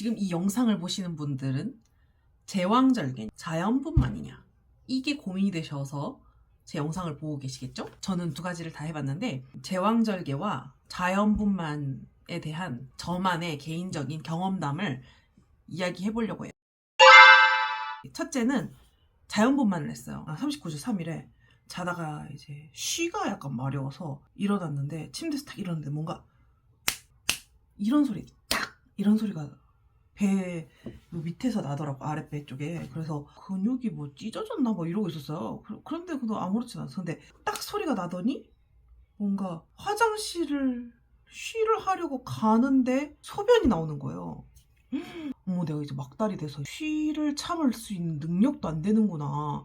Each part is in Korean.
지금 이 영상을 보시는 분들은 제왕절개 자연분만이냐 이게 고민이 되셔서 제 영상을 보고 계시겠죠? 저는 두 가지를 다 해봤는데 제왕절개와 자연분만에 대한 저만의 개인적인 경험담을 이야기해 보려고 해요. 첫째는 자연분만을 했어요. 39주 3일에 자다가 이제 쉬가 약간 마려워서 일어났는데 침대에서 딱 일어났는데 뭔가 이런 소리 딱 이런 소리가 배 밑에서 나더라고, 아랫배 쪽에. 그래서 근육이 뭐 찢어졌나 뭐 이러고 있었어요. 그런데 그도 아무렇지도 않았어. 근데 딱 소리가 나더니 뭔가 화장실을 쉬를 하려고 가는데 소변이 나오는 거예요. 어머, 내가 이제 막달이 돼서 쉬를 참을 수 있는 능력도 안 되는구나.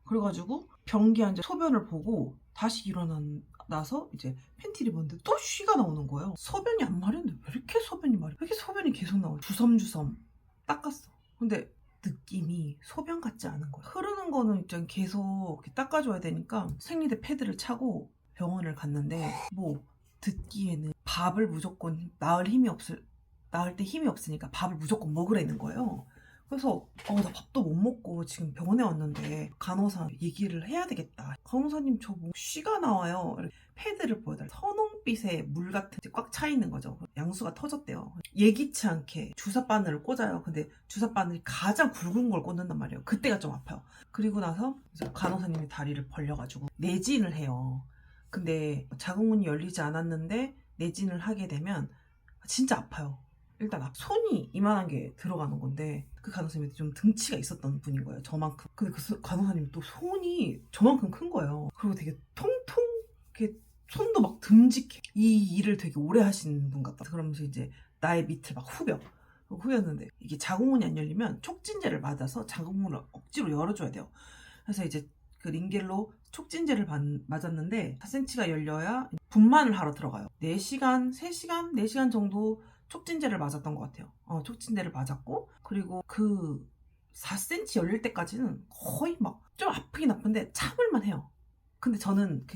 그래가지고 변기에 이제 소변을 보고 다시 일어나서 이제 팬티를 입었는데 또 쉬가 나오는 거예요. 소변이 안 마렸는데 왜 이렇게 소변이 마려? 왜 이렇게 소변이 계속 나와요? 주섬주섬 닦았어. 근데 느낌이 소변 같지 않은 거예요. 흐르는 거는 일단 계속 이렇게 닦아줘야 되니까 생리대 패드를 차고 병원을 갔는데 뭐 듣기에는 밥을 무조건 낳을 때 힘이 없으니까 밥을 무조건 먹으라는 거예요. 그래서 나 밥도 못 먹고 지금 병원에 왔는데 간호사 얘기를 해야 되겠다. 간호사님 저 뭐 쉬가 나와요. 이렇게 패드를 보여달라. 선홍빛의 물 같은 게 꽉 차 있는 거죠. 양수가 터졌대요. 예기치 않게 주사 바늘을 꽂아요. 근데 주사 바늘이 가장 굵은 걸 꽂는단 말이에요. 그때가 좀 아파요. 그리고 나서 이제 간호사님이 다리를 벌려가지고 내진을 해요. 근데 자궁문이 열리지 않았는데 내진을 하게 되면 진짜 아파요. 일단 손이 이만한 게 들어가는 건데 그 간호사님이 좀 등치가 있었던 분인 거예요. 저만큼. 근데 그 간호사님이 또 손이 저만큼 큰 거예요. 그리고 되게 통통 이렇게 손도 막 듬직해. 이 일을 되게 오래 하신 분 같다. 그러면서 이제 나의 밑을 막 후볐는데 이게 자궁문이 안 열리면 촉진제를 맞아서 자궁문을 억지로 열어줘야 돼요. 그래서 이제 그 링겔로 촉진제를 맞았는데 4cm가 열려야 분만을 하러 들어가요. 4시간, 3시간, 4시간 정도 촉진제를 맞았던 것 같아요. 촉진제를 맞았고, 그리고 그 4cm 열릴 때까지는 거의 막 좀 아프긴 아픈데 참을만 해요. 근데 저는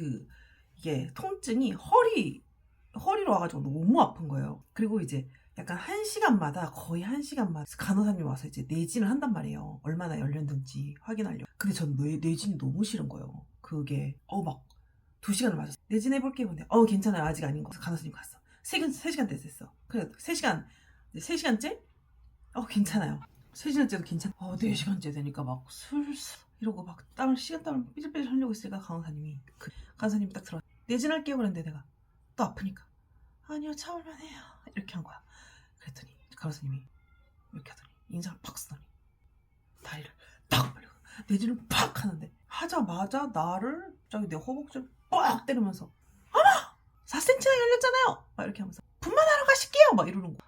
이게 통증이 허리로 와가지고 너무 아픈 거예요. 그리고 이제 약간 1시간마다 거의 1시간마다 간호사님 와서 이제 내진을 한단 말이에요. 얼마나 열렸는지 확인하려고. 근데 전 내진이 너무 싫은 거예요. 그게 막 2시간을 맞았어. 내진해볼게요. 근데 괜찮아요. 아직 아닌 거. 그래서 간호사님 갔어. 3시간 됐어. 그래 3시간째? 괜찮아요. 3시간째도 괜찮아. 4시간째 되니까 막 술술 이러고 막 시간땀을 삐질삐질 하려고 있으니까 간호사님이 딱 들어와. 내진할게요. 그랬는데 내가 또 아프니까 아니요, 참을만 해요. 이렇게 한 거야. 그랬더니 간호사님이 이렇게 하더니 인상을 팍 쓰더니 다리를 딱 벌리고 내진을 팍 하는데 하자마자 나를 갑자기 내 허벅지를 빡 때리면서 4cm나 열렸잖아요. 막 이렇게 하면서 분만하러 가실게요. 막 이러는 거.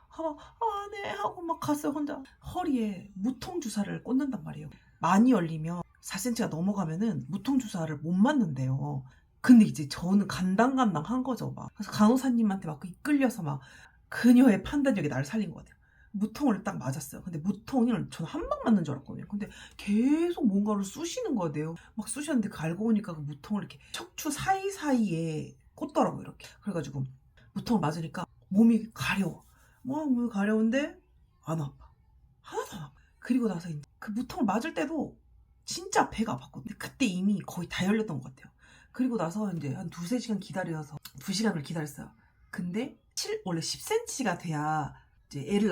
네 하고 막 갔어요. 혼자 허리에 무통 주사를 꽂는단 말이에요. 많이 열리면 4cm가 넘어가면은 무통 주사를 못 맞는데요. 근데 이제 저는 간당간당한 거죠. 막 그래서 간호사님한테 막 이끌려서 막 그녀의 판단력이 나를 살린 것 같아요. 무통을 딱 맞았어요. 근데 무통을 저는 한 방 맞는 줄 알았거든요. 근데 계속 뭔가를 쑤시는 거예요. 막 쑤셨는데 알고 보니까 그 무통을 이렇게 척추 사이사이에 꽂더라고요. 이렇게. 그래가지고 무통을 맞으니까 몸이 가려워. 몸이 가려운데 안 아파. 하나도 안 아파. 그리고 나서 이제 그 무통을 맞을 때도 진짜 배가 아팠거든요. 그때 이미 거의 다 열렸던 것 같아요. 그리고 나서 이제 한 2-3시간 기다려서 2시간을 기다렸어요. 근데 원래 10cm가 돼야 이제 애를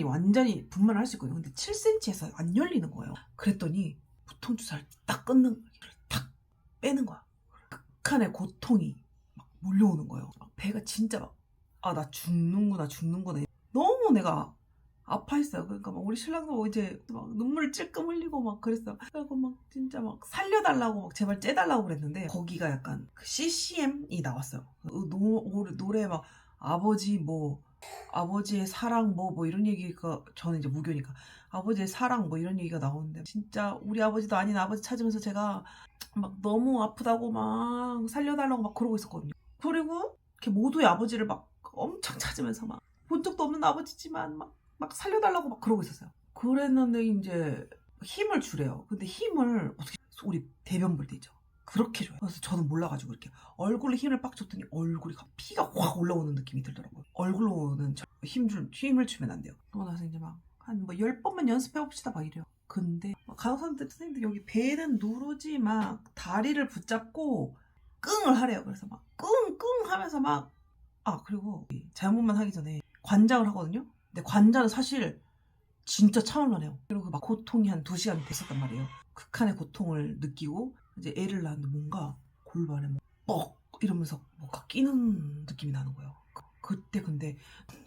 완전히 분만을 할 수 있거든요. 근데 7cm에서 안 열리는 거예요. 그랬더니 무통 주사를 딱 딱 빼는 거야. 극한의 고통이 막 몰려오는 거예요. 배가 진짜 나 죽는구나. 너무 내가 아파했어요. 그러니까 막 우리 신랑도 이제 막 눈물을 찔끔 흘리고 막 그랬어요. 그래서 막 진짜 막 살려달라고 막 제발 째달라고 그랬는데 거기가 약간 그 CCM이 나왔어요. 노래 막 아버지의 사랑 뭐 이런 얘기가, 저는 이제 무교니까 아버지의 사랑 뭐 이런 얘기가 나오는데 진짜 우리 아버지도 아닌 아버지 찾으면서 제가 막 너무 아프다고 막 살려달라고 막 그러고 있었거든요. 그리고 이렇게 모두의 아버지를 막 엄청 찾으면서 막 본 적도 없는 아버지지만 막 살려달라고 막 그러고 있었어요. 그랬는데 이제 힘을 주래요. 근데 힘을 어떻게, 우리 대변 볼 때 있죠. 그렇게 줘요. 그래서 저는 몰라가지고 이렇게 얼굴에 힘을 빡 줬더니 얼굴이 피가 확 올라오는 느낌이 들더라고요. 얼굴로는 힘을 주면 안 돼요. 그러고 나서 이제 막 한 뭐 10번만 연습해봅시다 막 이래요. 근데 간호사 선생님들 여기 배는 누르지 막 다리를 붙잡고 끙을 하래요. 그래서 막 끙끙 하면서 막 그리고 잘못만 하기 전에 관장을 하거든요. 근데 관장은 사실 진짜 참을만해요. 그리고 막 고통이 한 2시간 됐었단 말이에요. 극한의 고통을 느끼고 이제 애를 낳았는데 뭔가 골반에 뻑 이러면서 뭐가 끼는 느낌이 나는 거예요. 그때 근데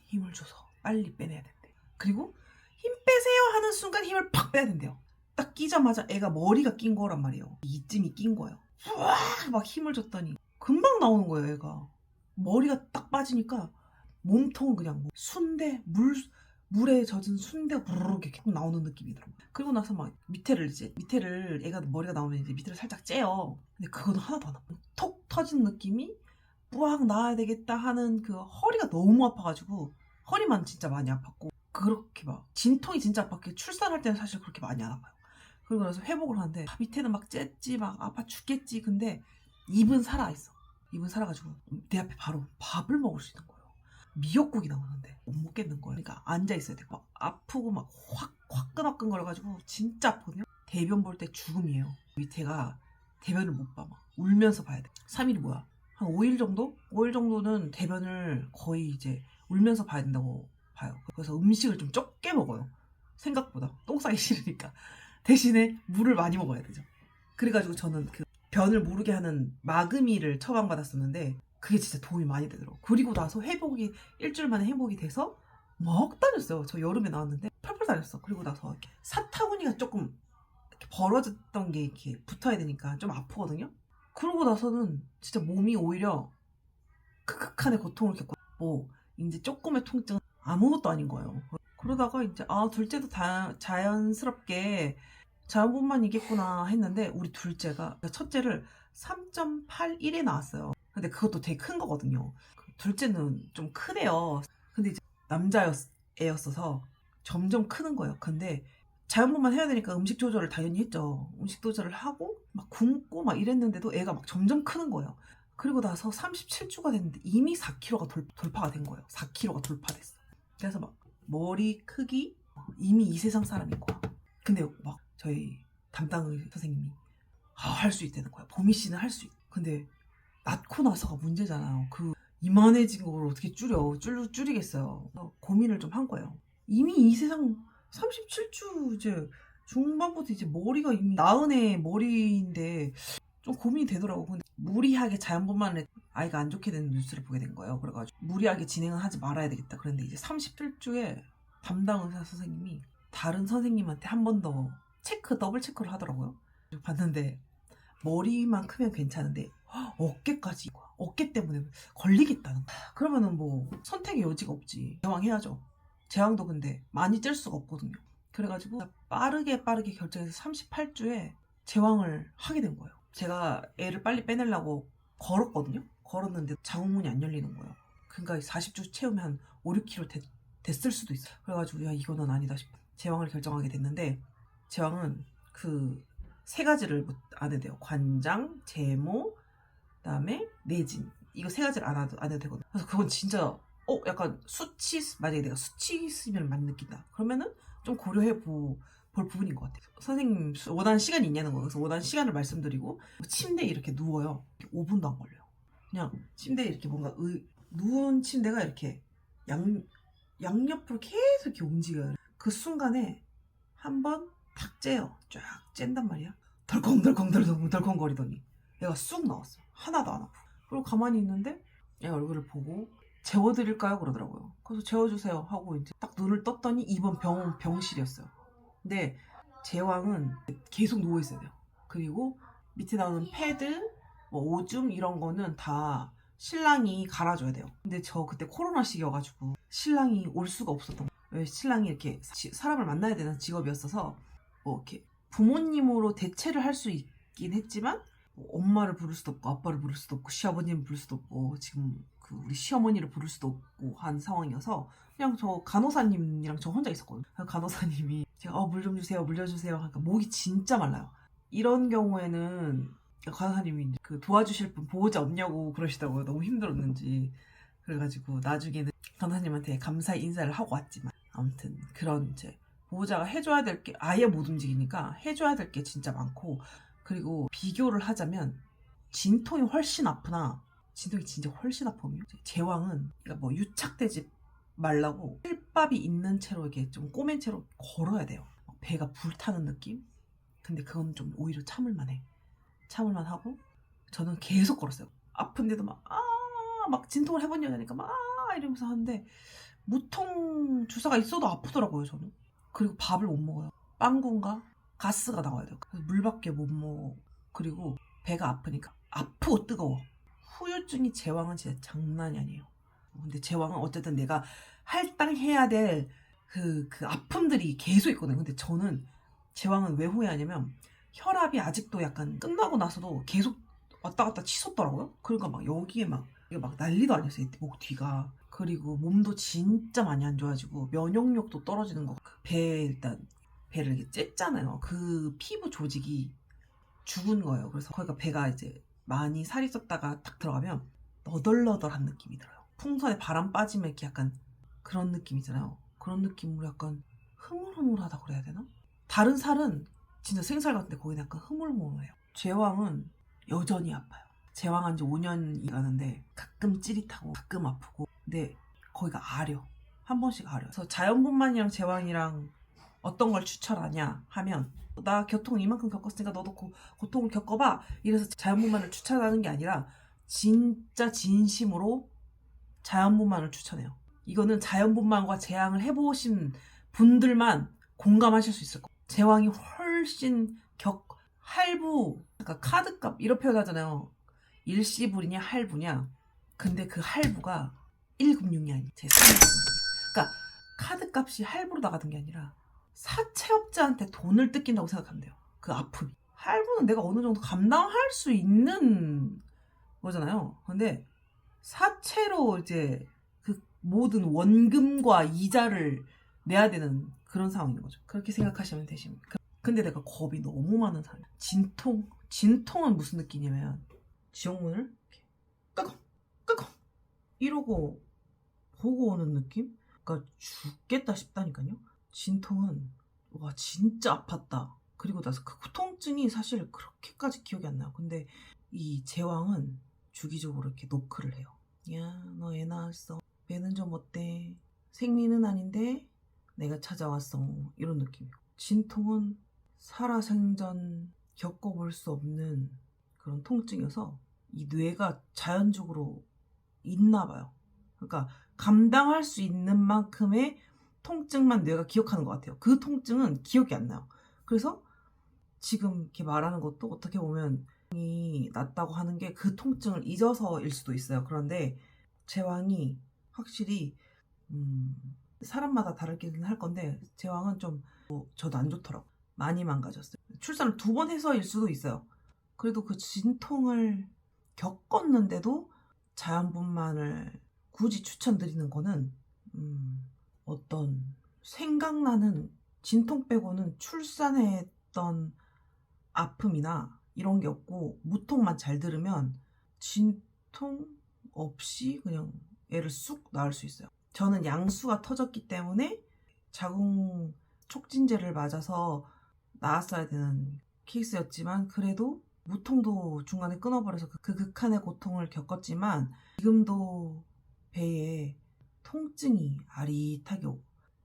힘을 줘서 빨리 빼내야 된대. 그리고 힘 빼세요 하는 순간 힘을 팍 빼야 된대요. 딱 끼자마자 애가 머리가 낀 거란 말이에요. 이쯤이 낀 거예요. 우와 막 힘을 줬더니 금방 나오는 거예요. 애가 머리가 딱 빠지니까 몸통은 그냥 순대 물에 젖은 순대가 부르르 이렇게 나오는 느낌이더라고요. 그리고 나서 막 밑에를 애가 머리가 나오면 이제 밑에를 살짝 째요. 근데 그거는 하나도 안 아파요. 톡 터진 느낌이 뿌악 나와야 되겠다 하는 그 허리가 너무 아파가지고 허리만 진짜 많이 아팠고 그렇게 막 진통이 진짜 아팠게 출산할 때는 사실 그렇게 많이 안 아파요. 그리고 나서 회복을 하는데 밑에는 막 쨌지 막 아파 죽겠지. 근데 입은 살아있어. 입은 살아가지고 내 앞에 바로 밥을 먹을 수 있는 거예요. 미역국이 나오는데 못 먹겠는 거예요. 그러니까 앉아있어야 돼. 막 아프고 막 확 화끈화끈 거려가지고 진짜 아프거든요. 대변 볼 때 죽음이에요. 밑에가 대변을 못 봐. 막 울면서 봐야 돼. 3일이 뭐야? 한 5일 정도? 5일 정도는 대변을 거의 이제 울면서 봐야 된다고 봐요. 그래서 음식을 좀 적게 먹어요. 생각보다 똥 싸기 싫으니까. 대신에 물을 많이 먹어야 되죠. 그래가지고 저는 그 변을 모르게 하는 마그미를 처방받았었는데 그게 진짜 도움이 많이 되더라고요. 그리고 나서 일주일 만에 회복이 돼서 막 다녔어요. 저 여름에 나왔는데 펄펄 다녔어. 그리고 나서 이렇게 사타구니가 조금 이렇게 벌어졌던 게 이렇게 붙어야 되니까 좀 아프거든요. 그러고 나서는 진짜 몸이 오히려 극한의 고통을 겪고 이제 조금의 통증은 아무것도 아닌 거예요. 그러다가 이제 둘째도 자연스럽게 자연분만이겠구나 했는데 우리 둘째가 첫째를 3.81에 나왔어요. 근데 그것도 되게 큰 거거든요. 둘째는 좀 크대요. 근데 이제 남자애였어서 점점 크는 거예요. 근데 자연분만 해야 되니까 음식 조절을 당연히 했죠. 음식 조절을 하고 막 굶고 막 이랬는데도 애가 막 점점 크는 거예요. 그리고 나서 37주가 됐는데 이미 4kg가 돌파가 된 거예요. 4kg가 돌파됐어. 그래서 막 머리 크기 이미 이 세상 사람인 거야. 근데 막 저희 담당 선생님이 할 수 있다는 거야. 보미 씨는 할 수 있. 근데 낳고 나서가 문제잖아요. 그 이만해진 걸 어떻게 줄이겠어요. 고민을 좀 한 거예요. 이미 이 세상 37주 이제 중반부터 이제 머리가 이미 낳은 애 머리인데 좀 고민이 되더라고. 근데 무리하게 자연분만을 아이가 안 좋게 되는 뉴스를 보게 된 거예요. 그래가지고 무리하게 진행을 하지 말아야 되겠다. 그런데 이제 37주에 담당 의사 선생님이 다른 선생님한테 한 번 더 더블 체크를 하더라고요. 봤는데 머리만 크면 괜찮은데 어깨까지 어깨 때문에 걸리겠다는 거야. 그러면은 뭐 선택의 여지가 없지. 제왕해야죠. 제왕도 근데 많이 찔 수가 없거든요. 그래가지고 빠르게 결정해서 38주에 제왕을 하게 된 거예요. 제가 애를 빨리 빼내려고 걸었거든요. 걸었는데 장문이 안 열리는 거예요. 그러니까 40주 채우면 한 5, 6kg 됐을 수도 있어요. 그래가지고 이거는 아니다 싶어 제왕을 결정하게 됐는데 제왕은 그 3가지를 안 해도 돼요. 관장, 제모, 그다음에 내진. 이거 3가지를 안 해도 되거든요. 그래서 그건 진짜 약간 만약에 내가 수치심을 많이 느낀다. 그러면은 좀 고려해 볼 부분인 것 같아요. 선생님 원하는 시간이 있냐는 거예요. 그래서 원하는 시간을 말씀드리고 침대에 이렇게 누워요. 5분도 안 걸려요. 그냥 침대에 이렇게 뭔가 누운 침대가 이렇게 양옆으로 계속 이렇게 움직여요. 그 순간에 한번 탁 째요. 쫙 쨘단 말이야. 덜컹 거리더니 얘가 쑥 나왔어요. 하나도 안 아프고. 그리고 가만히 있는데 얘 얼굴을 보고 재워드릴까요? 그러더라고요. 그래서 재워주세요 하고 이제 딱 눈을 떴더니 이번 병실이었어요. 근데 제왕은 계속 누워있어야 돼요. 그리고 밑에 나오는 패드, 오줌 이런 거는 다 신랑이 갈아줘야 돼요. 근데 저 그때 코로나 시기여가지고 신랑이 올 수가 없었던 거예요. 신랑이 이렇게 사람을 만나야 되는 직업이었어서 이렇게 부모님으로 대체를 할 수 있긴 했지만 엄마를 부를 수도 없고 아빠를 부를 수도 없고 시아버님을 부를 수도 없고 지금 우리 시어머니를 부를 수도 없고 한 상황이어서 그냥 저 간호사님이랑 저 혼자 있었거든요. 간호사님이 제가 물 좀 주세요, 물려주세요 하니까 목이 진짜 말라요. 이런 경우에는 간호사님이 이제 그 도와주실 분 보호자 없냐고 그러시다고요. 너무 힘들었는지. 그래가지고 나중에는 간호사님한테 감사 인사를 하고 왔지만 아무튼 그런 이제 보호자가 해줘야 될 게 아예 못 움직이니까 해줘야 될 게 진짜 많고, 그리고 비교를 하자면 진통이 훨씬 아프나 진통이 진짜 훨씬 아프면 제왕은 그러니까 뭐 유착되지 말라고 힐밥이 있는 채로 이렇게 좀 꼬맨 채로 걸어야 돼요. 배가 불타는 느낌? 근데 그건 좀 오히려 참을만해. 참을만하고 저는 계속 걸었어요. 아픈데도 막 진통을 해본 여자니까 막 이러면서 하는데 무통 주사가 있어도 아프더라고요 저는. 그리고 밥을 못 먹어요. 빵군가 가스가 나와야 돼요. 그래서 물밖에 못 먹어. 그리고 배가 아프니까 아프고 뜨거워. 후유증이 제왕은 진짜 장난이 아니에요. 근데 제왕은 어쨌든 내가 할당해야 될 그 아픔들이 계속 있거든요. 근데 저는 제왕은 왜 후회하냐면 혈압이 아직도 약간 끝나고 나서도 계속 왔다 갔다 치솟더라고요. 그러니까 막 여기에 막 이게 막 난리도 아니었어요. 목 뒤가. 그리고 몸도 진짜 많이 안 좋아지고 면역력도 떨어지는 거. 배 일단 배를 이렇게 쬐잖아요. 그 피부 조직이 죽은 거예요. 그래서 거기가 배가 이제 많이 살이 쪘다가 딱 들어가면 너덜너덜한 느낌이 들어요. 풍선에 바람 빠지면 이렇게 약간 그런 느낌이잖아요. 그런 느낌으로 약간 흐물흐물하다 그래야 되나? 다른 살은 진짜 생살 같은데 거기는 약간 흐물흐물해요. 제왕은 여전히 아파요. 제왕한 지 5년이 가는데 가끔 찌릿하고 가끔 아프고, 근데 거기가 아려. 한 번씩 아려. 그래서 자연분만이랑 제왕이랑 어떤 걸 추천하냐 하면, 나 교통 이만큼 겪었으니까 너도 고통을 겪어봐 이래서 자연분만을 추천하는 게 아니라 진짜 진심으로 자연분만을 추천해요. 이거는 자연분만과 제왕을 해보신 분들만 공감하실 수 있을 거예요. 제왕이 훨씬 할부, 그러니까 카드값 이렇게 표현하잖아요. 일시불이냐 할부냐. 근데 그 할부가 1금융이 아니에요. 제 3금융이에요. 그러니까 카드값이 할부로 나가는 게 아니라 사채업자한테 돈을 뜯긴다고 생각하면 돼요. 그 아픔이. 할부는 내가 어느 정도 감당할 수 있는 거잖아요. 근데 사채로 이제 그 모든 원금과 이자를 내야 되는 그런 상황인 거죠. 그렇게 생각하시면 되십니다. 근데 내가 겁이 너무 많은 사람이야. 진통은 무슨 느낌이냐면 지옥문을 끄고 이러고 보고 오는 느낌? 그러니까 죽겠다 싶다니까요. 진통은 와 진짜 아팠다. 그리고 나서 그 통증이 사실 그렇게까지 기억이 안 나요. 근데 이 제왕은 주기적으로 이렇게 노크를 해요. 야, 너 애 낳았어. 배는 좀 어때? 생리는 아닌데 내가 찾아왔어. 이런 느낌이고, 진통은 살아생전 겪어볼 수 없는 그런 통증이어서 이 뇌가 자연적으로 있나 봐요. 그러니까 감당할 수 있는 만큼의 통증만 뇌가 기억하는 것 같아요. 그 통증은 기억이 안 나요. 그래서 지금 이렇게 말하는 것도 어떻게 보면 이 낫다고 하는 게 그 통증을 잊어서일 수도 있어요. 그런데 제왕이 확실히 사람마다 다르긴 할 건데 제왕은 좀 저도 안 좋더라고요. 많이 망가졌어요. 출산을 2번 해서일 수도 있어요. 그래도 그 진통을 겪었는데도 자연분만을 굳이 추천드리는 거는 어떤 생각나는 진통 빼고는 출산했던 아픔이나 이런 게 없고 무통만 잘 들으면 진통 없이 그냥 애를 쑥 낳을 수 있어요. 저는 양수가 터졌기 때문에 자궁 촉진제를 맞아서 낳았어야 되는 케이스였지만 그래도 무통도 중간에 끊어버려서 그 극한의 고통을 겪었지만 지금도 배에 통증이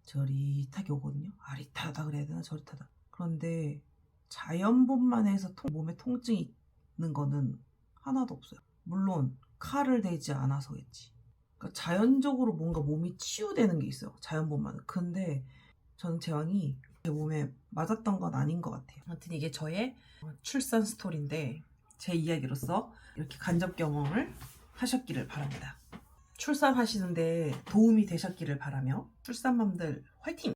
저릿하게 오거든요. 아릿하다 그래야 되나 저릿하다. 그런데 자연분만해서 몸에 통증이 있는 거는 하나도 없어요. 물론 칼을 대지 않아서겠지. 그러니까 자연적으로 뭔가 몸이 치유되는 게 있어요. 자연분만은. 근데 저는 제왕이 제 몸에 맞았던 건 아닌 것 같아요. 아무튼 이게 저의 출산 스토리인데 제 이야기로서 이렇게 간접 경험을 하셨기를 바랍니다. 출산하시는데 도움이 되셨기를 바라며 출산맘들 화이팅!